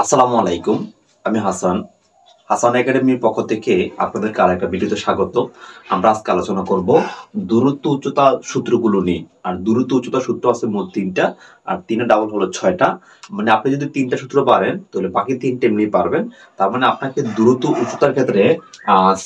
আসসালামু আলাইকুম। আমি হাসান। হাসান একাডেমির পক্ষ থেকে আপনাদেরকে আরেকটা ভিডিওতে স্বাগত। আমরা আজকে আলোচনা করব দূরত্ব উচ্চতা সূত্রগুলো নিয়ে। আর দূরত্ব উচ্চতা সূত্র আছে মোট ৩টা, আর ৩ এর ডাবল হলো ৬টা। মানে আপনি যদি ৩টা সূত্র পারেন তাহলে বাকি ৩টে এমনি পারবেন। তার মানে আপনাকে দূরত্ব উচ্চতার ক্ষেত্রে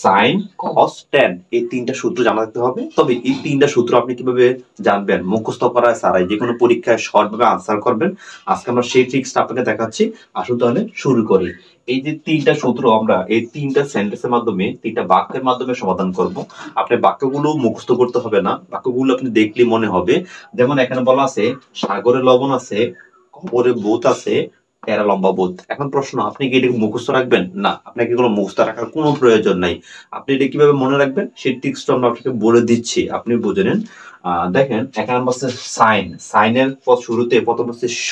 সাইন, কস, ট্যান এই ৩টা সূত্র জানা থাকতে হবে। তবে এই ৩টা সূত্র আপনি কিভাবে জানবেন মুখস্থ করা ছাড়াই যে কোনো পরীক্ষায় শর্টভাবে আনসার করবেন, আজকে আমরা সেই ট্রিক্সটা আপনাকে দেখাচ্ছি। আসুন তাহলে শুরু করি। এই যে ৩টা সূত্র আমরা এই ৩টা সেন্টেন্সের মাধ্যমে ৩টা বাক্যের মাধ্যমে সমাধান করব। আপনি বাক্যগুলো মুখস্থ করতে হবে না, বাক্যগুলো আপনি দেখলে মনে হবে। যেমন এখানে বলা আছে সাগরে লবণ আছে, কবরে ভূত আছে, টেরা লম্বা ভূত। এখন প্রশ্ন, আপনি কি এটা মুখস্থ রাখবেন? না, আপনাকে এগুলো মুখস্থ রাখার কোনো প্রয়োজন নাই। আপনি এটা কিভাবে মনে রাখবেন সেই ট্রিক্সটা আমরা আপনাকে বলে দিচ্ছি, আপনি বুঝে নেন। দেখেন এখানে বলছে সাইন, সাইনের শুরুতে প্রথম হচ্ছে স,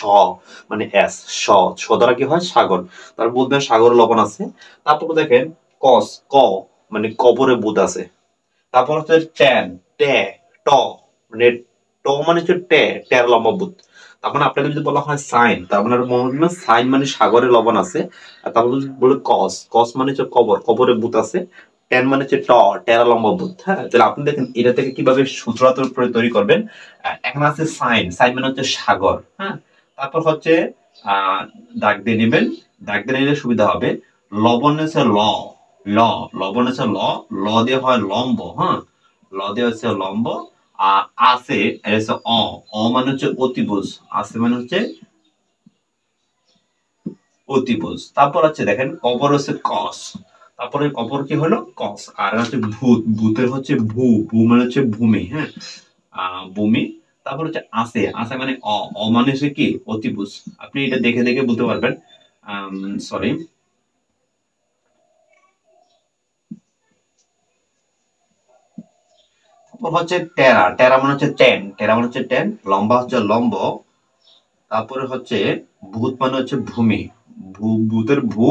মানে এস, স, স দ্বারা কি হয় সাগর। তারপর বলবেন সাগরে লবণ আছে। তারপর দেখেন কস, ক, মানে কবরে ভূত আছে। তারপর হচ্ছে ট্যান, টে, ট, মানে ট মানে হচ্ছে টে, টের লম্বা ভূত। তার মানে আপনাকে যদি বলা হয় সাইন, তার মানে মনে রাখবেন সাইন মানে সাগরে লবণ আছে। আর তারপর যদি বলে কস, কস মানে হচ্ছে কবর, কবরে ভূত আছে। টেন মানে হচ্ছে ট, টেরা লম্বা ভূত। হ্যাঁ, তাহলে আপনি দেখেন এটা থেকে কিভাবে সূত্রান্তর তৈরি করবেন। এখন আছে সাইন, সাইন মানে হচ্ছে সাগর। হ্যাঁ, তারপর হচ্ছে আহ দাগ দিয়ে নেবেন, দাগ দিয়ে নিলে সুবিধা হবে। লবণ হচ্ছে ল, ল, লবণ হচ্ছে ল, ল দিয়ে হয় লম্ব। হ্যাঁ, ল দিয়ে হচ্ছে লম্ব। আর আছে এটা হচ্ছে অ, অ মানে হচ্ছে অতিভুজ, আছে মানে হচ্ছে অতিভুজ। তারপর হচ্ছে দেখেন কবর হচ্ছে কস, তারপরে কবর কি হলো কস। আর হচ্ছে ভূত, ভূতের হচ্ছে ভূ, ভূ মানে হচ্ছে ভূমি। হ্যাঁ, ভূমি। তারপর হচ্ছে আছে, আছে মানে অ, অ মানে হচ্ছে কি অতিভুজ। আপনি এটা দেখে দেখে বলতে পারবেন। সরি, তারপর হচ্ছে টেরা, টেরা মানে হচ্ছে টেন, টেরা মানে হচ্ছে টেন, লম্বা হচ্ছে লম্ব। তারপরে হচ্ছে ভূত মানে হচ্ছে ভূমি, ভূতের ভূ,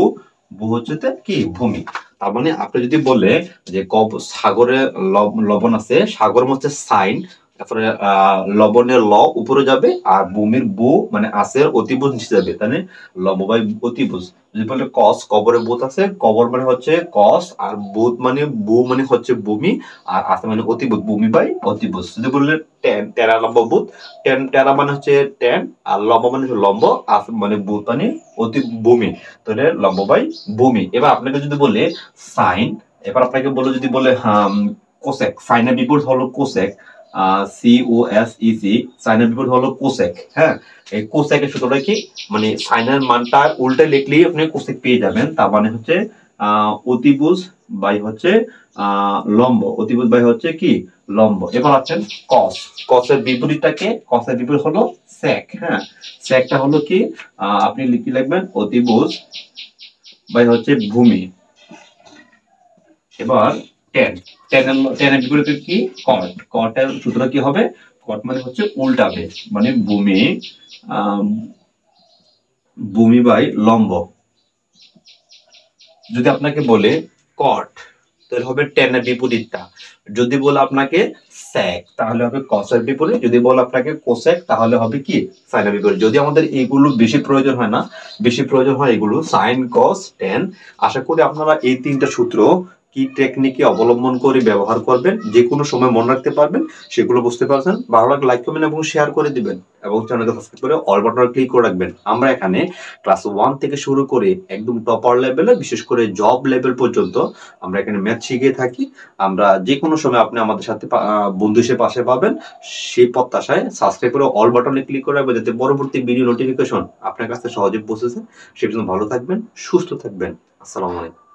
ভূ হচ্ছে কি ভূমি। তার মানে আপনি যদি বলে যে সাগরে লবণ আছে, সাগর হচ্ছে সাইন, তারপরে লবণের ল উপরে যাবে, আর ভূমির বু মানে আছে অতিভুজ নিচে যাবে, তাহলে লব বাই অতিভুজ। যদি বলে কস, কবরে ভূত আছে, কবর মানে হচ্ছে কস, আর ভূত মানে বু মানে হচ্ছে ভূমি, আর আছে মানে অতিভুজ, ভূমি বাই অতিভুজ। যদি বললে টেন, টেরা লম্বা ভূত, টেন টেরা মানে হচ্ছে টেন, আর লম্ব মানে হচ্ছে লম্ব, আর মানে ভূত মানে অতি ভূমি, তাহলে লম্ব বাই ভূমি। এবার আপনাকে যদি বলে সাইন, এবার আপনাকে বলে যদি বলে কোসেক, সাইনের বিপরীত হলো কোসেক, সি ও এস ই সি, সাইনের বিপরীত হলো কোসেক। হ্যাঁ, এই কোসেকের সূত্রটা কি, মানে সাইনের মানটা উল্টে লিখলেই আপনি কোসেক পেয়ে যাবেন। তার মানে হচ্ছে অতিভুজ বাই হচ্ছে লম্ব, অতিভুজ বাই হচ্ছে কি লম্ব। এবার আছেন কস, কসের বিপরীতটাকে, কসের বিপরীত হলো সেক। হ্যাঁ, সেকটা হলো কি আপনি লিখে লিখবেন অতিভুজ বাই হচ্ছে ভূমি। এবার টেন, টেনের বিপরীতে কি কট, কটের সূত্র কি হবে, কট মানে হচ্ছে উল্টাবে, মানে ভূমি, ভূমি বাই লম্ব। যদি আপনাকে বলে কট, তাহলে হবে টেনের বিপরীতটা। যদি বলে আপনাকে সেক, তাহলে হবে কসের বিপরীত। যদি বলে আপনাকে কোসেক, তাহলে হবে কি সাইনের বিপরীত। যদি আমাদের এইগুলো বেশি প্রয়োজন হয় না, বেশি প্রয়োজন হয় এগুলো সাইন, কস, টেন। আশা করি আপনারা এই 3টা সূত্র কি টেকনিকে অবলম্বন করে ব্যবহার করবেন, যে কোনো সময় মনে রাখতে পারবেন, সেগুলো বুঝতে পারছেন। ভালো লাগলে লাইক কমেন্ট এবং শেয়ার করে দিবেন, এবং চ্যানেলকে সাবস্ক্রাইব করে অল বাটনে ক্লিক করে রাখবেন। আমরা এখানে ক্লাস 1 থেকে শুরু করে একদম টপার লেভেলে, বিশেষ করে জব লেভেল পর্যন্ত আমরা এখানে ম্যাথ শিখিয়ে থাকি। আমরা যে কোনো সময় আপনি আমাদের সাথে বন্ধু হিসেবে পাশে পাবেন, সেই প্রত্যাশায় সাবস্ক্রাইব করে অল বাটনে ক্লিক করে রাখবেন, যাতে পরবর্তী ভিডিও নোটিফিকেশন আপনার কাছে সহজে পৌঁছেছে। সে জন্য ভালো থাকবেন, সুস্থ থাকবেন। আসসালামু আলাইকুম।